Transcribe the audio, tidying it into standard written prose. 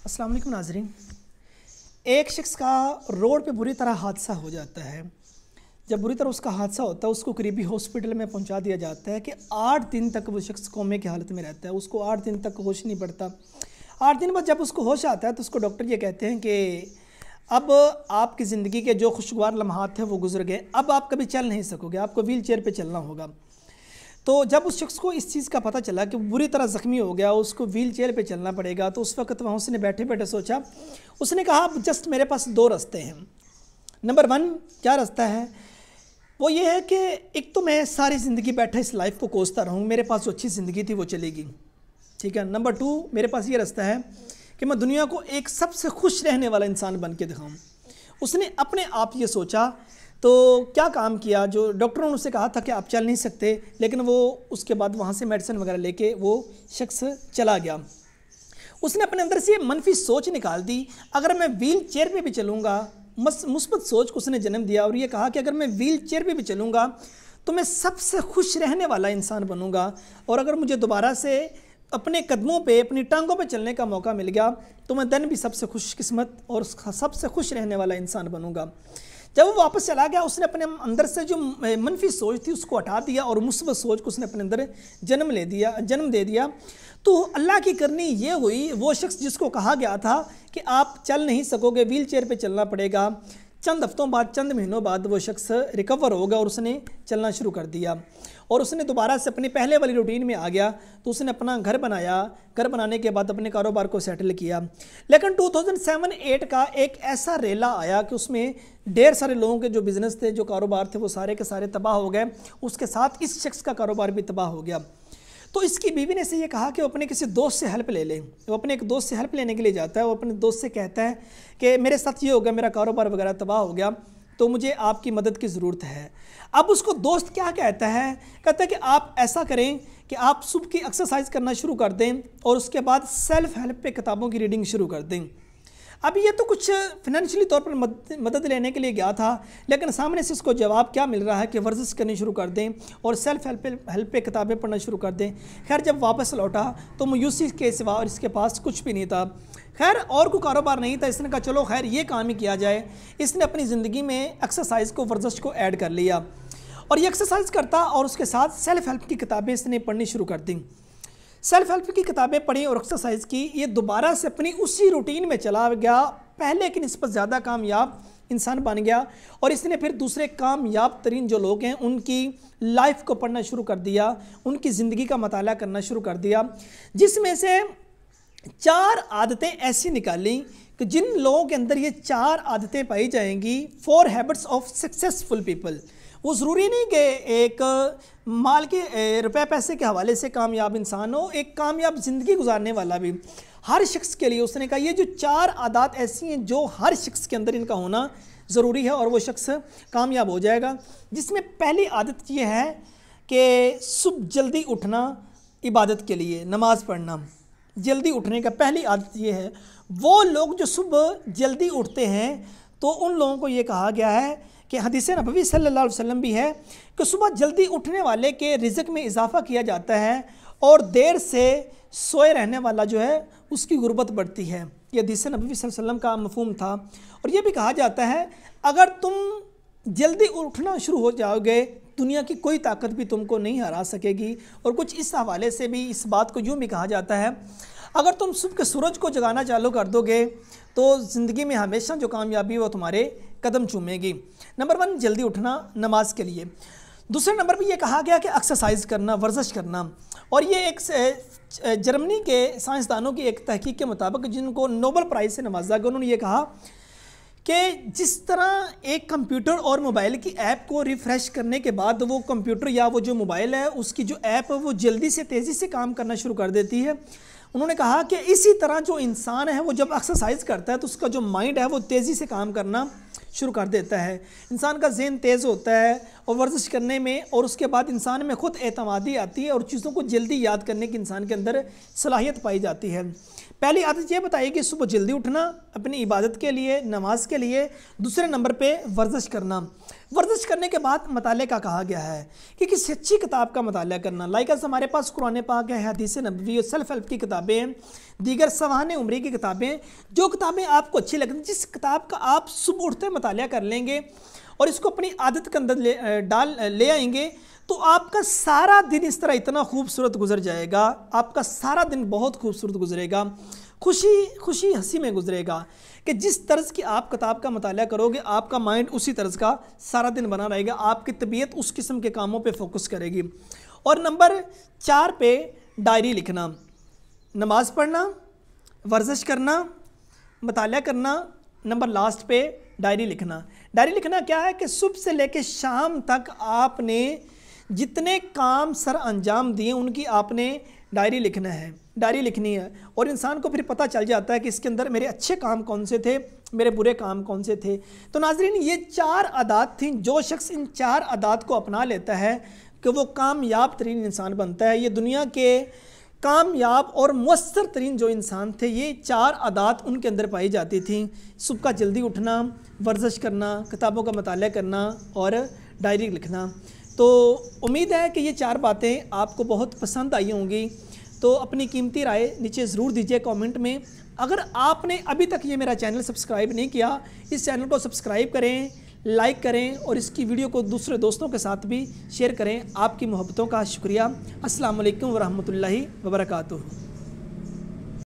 अस्सलाम वालेकुम नाज़रीन। एक शख्स का रोड पे बुरी तरह हादसा हो जाता है। जब बुरी तरह उसका हादसा होता है उसको करीबी हॉस्पिटल में पहुंचा दिया जाता है कि 8 दिन तक वो शख्स कोमे की हालत में रहता है, उसको 8 दिन तक होश नहीं पड़ता। 8 दिन बाद जब उसको होश आता है तो उसको डॉक्टर ये कहते हैं कि अब आपकी ज़िंदगी के जो खुशगवार लम्हात थे वो गुजर गए, अब आप कभी चल नहीं सकोगे, आपको व्हील चेयर पर चलना होगा। तो जब उस शख्स को इस चीज़ का पता चला कि बुरी तरह ज़ख्मी हो गया, उसको व्हील चेयर पे चलना पड़ेगा, तो उस वक्त वहाँ उसने बैठे बैठे सोचा, उसने कहा अब जस्ट मेरे पास 2 रास्ते हैं। नंबर 1 क्या रास्ता है, वो ये है कि एक तो मैं सारी ज़िंदगी बैठा इस लाइफ को कोसता रहूँ, मेरे पास जो अच्छी ज़िंदगी थी वो चलेगी, ठीक है। नंबर 2 मेरे पास ये रास्ता है कि मैं दुनिया को एक सबसे खुश रहने वाला इंसान बन के दिखाऊँ। उसने अपने आप ये सोचा, तो क्या काम किया, जो डॉक्टरों ने उससे कहा था कि आप चल नहीं सकते, लेकिन वो उसके बाद वहाँ से मेडिसिन वगैरह लेके वो शख्स चला गया। उसने अपने अंदर से ये मनफी सोच निकाल दी, अगर मैं व्हील चेयर पे भी चलूँगा, मुस्बत सोच को उसने जन्म दिया और ये कहा कि अगर मैं व्हील चेयर पे भी चलूँगा तो मैं सबसे खुश रहने वाला इंसान बनूँगा, और अगर मुझे दोबारा से अपने कदमों पे अपनी टांगों पे चलने का मौका मिल गया तो मैं दिन भी सबसे खुशकिस्मत और सबसे खुश रहने वाला इंसान बनूँगा। जब वो वापस चला गया उसने अपने अंदर से जो मनफी सोच थी उसको हटा दिया और मुस्बत सोच को उसने अपने अंदर जन्म दे दिया। तो अल्लाह की करनी ये हुई, वो शख्स जिसको कहा गया था कि आप चल नहीं सकोगे, व्हील चेयर पर चलना पड़ेगा, चंद हफ्तों बाद, चंद महीनों बाद वो शख्स रिकवर हो गया और उसने चलना शुरू कर दिया और उसने दोबारा से अपनी पहले वाली रूटीन में आ गया। तो उसने अपना घर बनाया, घर बनाने के बाद अपने कारोबार को सेटल किया। लेकिन 2007-8 का एक ऐसा रेला आया कि उसमें ढेर सारे लोगों के जो बिज़नेस थे, जो कारोबार थे, वो सारे के सारे तबाह हो गए। उसके साथ इस शख्स का कारोबार भी तबाह हो गया। तो इसकी बीवी ने से ये कहा कि वो अपने किसी दोस्त से हेल्प ले ले। वो अपने एक दोस्त से हेल्प लेने के लिए जाता है। वो अपने दोस्त से कहता है कि मेरे साथ ये हो गया, मेरा कारोबार वगैरह तबाह हो गया, तो मुझे आपकी मदद की ज़रूरत है। अब उसको दोस्त क्या कहता है, कहता है कि आप ऐसा करें कि आप सुबह की एक्सरसाइज करना शुरू कर दें और उसके बाद सेल्फ हेल्प पे किताबों की रीडिंग शुरू कर दें। अब ये तो कुछ फिनेंशियली तौर पर मदद लेने के लिए गया था, लेकिन सामने से इसको जवाब क्या मिल रहा है कि वर्जिश करनी शुरू कर दें और सेल्फ हेल्प पे किताबें पढ़ना शुरू कर दें। खैर जब वापस लौटा तो मायूसी के सिवा और इसके पास कुछ भी नहीं था। खैर और कोई कारोबार नहीं था। इसने कहा चलो खैर ये काम ही किया जाए। इसने अपनी ज़िंदगी में एक्सरसाइज को, वर्जिश को ऐड कर लिया और ये एक्सरसाइज करता और उसके साथ सेल्फ हेल्प की किताबें इसने पढ़नी शुरू कर दी। सेल्फ हेल्प की किताबें पढ़ी और एक्सरसाइज की, ये दोबारा से अपनी उसी रूटीन में चला गया, पहले की निस्बत ज़्यादा कामयाब इंसान बन गया। और इसने फिर दूसरे कामयाब तरीन जो लोग हैं उनकी लाइफ को पढ़ना शुरू कर दिया, उनकी ज़िंदगी का मताला करना शुरू कर दिया, जिसमें से 4 आदतें ऐसी निकाली कि जिन लोगों के अंदर ये 4 आदतें पाई जाएंगी, 4 हैबिट्स ऑफ सक्सेसफुल पीपल। वो ज़रूरी नहीं कि एक माल के रुपए पैसे के हवाले से कामयाब इंसान हो, एक कामयाब ज़िंदगी गुजारने वाला भी हर शख्स के लिए। उसने कहा ये जो 4 आदत ऐसी हैं जो हर शख्स के अंदर इनका होना ज़रूरी है और वो शख्स कामयाब हो जाएगा। जिसमें पहली आदत ये है कि सुबह जल्दी उठना इबादत के लिए, नमाज़ पढ़ना। जल्दी उठने का पहली आदत ये है। वो लोग जो सुबह जल्दी उठते हैं तो उन लोगों को ये कहा गया है कि हदीस नबवी सल्लल्लाहु अलैहि वसल्लम भी है कि सुबह जल्दी उठने वाले के रिज़्क़ में इजाफ़ा किया जाता है और देर से सोए रहने वाला जो है उसकी गुर्बत बढ़ती है। ये हदीस नबवी सल्लल्लाहु अलैहि वसल्लम का मफ़हूम था। और ये भी कहा जाता है अगर तुम जल्दी उठना शुरू हो जाओगे दुनिया की कोई ताकत भी तुमको नहीं हरा सकेगी। और कुछ इस हवाले से भी इस बात को यूँ भी कहा जाता है अगर तुम सुबह के सूरज को जगाना चालू कर दोगे तो ज़िंदगी में हमेशा जो कामयाबी वो तुम्हारे कदम चूमेगी। नंबर 1 जल्दी उठना नमाज के लिए। दूसरे नंबर पे ये कहा गया कि एक्सरसाइज करना, वर्जिश करना। और ये एक जर्मनी के साइंसदानों की एक तहकीक के मुताबिक जिनको नोबेल प्राइज़ से नवाजा गया, उन्होंने ये कहा कि जिस तरह एक कंप्यूटर और मोबाइल की ऐप को रिफ़्रेश करने के बाद वो कंप्यूटर या वो जो मोबाइल है उसकी जो ऐप है वो जल्दी से तेज़ी से काम करना शुरू कर देती है, उन्होंने कहा कि इसी तरह जो इंसान है वो जब एक्सरसाइज करता है तो उसका जो माइंड है वो तेज़ी से काम करना शुरू कर देता है। इंसान का ज़हन तेज़ होता है اور ورزش کرنے میں اور اس کے بعد انسان میں خود اعتمادی آتی ہے اور چیزوں کو جلدی یاد کرنے کی انسان کے اندر صلاحیت پائی جاتی ہے۔ پہلی عادت یہ بتائی کہ صبح جلدی اٹھنا اپنی عبادت کے لیے، نماز کے لیے۔ دوسرے نمبر پہ ورزش کرنا۔ ورزش کرنے کے بعد مطالعے کا کہا گیا ہے کہ کسی اچھی کتاب کا مطالعہ کرنا۔ لائکس ہمارے پاس قرآن پاک ہے، حدیث نبوی اور سیلف ہیلپ کی کتابیں ہیں، دیگر سوانح عمری کی کتابیں، جو کتابیں آپ کو اچھی لگیں، جس کتاب کا آپ صبح اٹھتے مطالعہ کر لیں گے اور اس کو اپنی عادت کے اندر لے آئیں گے تو آپ کا سارا دن اس طرح اتنا خوبصورت گزر جائے گا، آپ کا سارا دن بہت خوبصورت گزرے گا، خوشی ہنسی میں گزرے گا کہ جس طرز کی آپ کتاب کا مطالعہ کرو گے آپ کا مائنڈ اسی طرز کا سارا دن بنا رہے گا، آپ کی طبیعت اس قسم کے کاموں پہ فوکس کرے گی۔ اور نمبر 4 پہ ڈائری لکھنا۔ نماز پڑھنا، ورزش کرنا، مطالعہ کرنا، نمبر لاسٹ پہ ڈائری لکھنا۔ ڈائری لکھنا کیا ہے کہ صبح سے لے کے شام تک آپ نے جتنے کام سر انجام دیے ان کی آپ نے ڈائری لکھنا ہے، ڈائری لکھنی ہے، اور انسان کو پھر پتہ چل جاتا ہے کہ اس کے اندر میرے اچھے کام کون سے تھے، میرے برے کام کون سے تھے۔ تو ناظرین یہ 4 عادات تھیں، جو شخص ان 4 عادات کو اپنا لیتا ہے کہ وہ کامیاب ترین انسان بنتا ہے۔ یہ دنیا کے کامیاب اور مؤثر ترین جو انسان تھے یہ 4 عادات ان کے اندر پائی جاتی تھیں: صبح کا جلدی اٹھنا، ورزش کرنا، کتابوں کا مطالعہ کرنا اور ڈائری لکھنا۔ تو امید ہے کہ یہ 4 باتیں آپ کو بہت پسند آئی ہوں گی، تو اپنی قیمتی رائے نیچے ضرور دیجیے کامنٹ میں۔ اگر آپ نے ابھی تک یہ میرا چینل سبسکرائب نہیں کیا، اس چینل کو سبسکرائب کریں، لائک کریں اور اس کی ویڈیو کو دوسرے دوستوں کے ساتھ بھی شیئر کریں۔ آپ کی محبتوں کا شکریہ۔ السلام علیکم ورحمۃ اللہ وبرکاتہ۔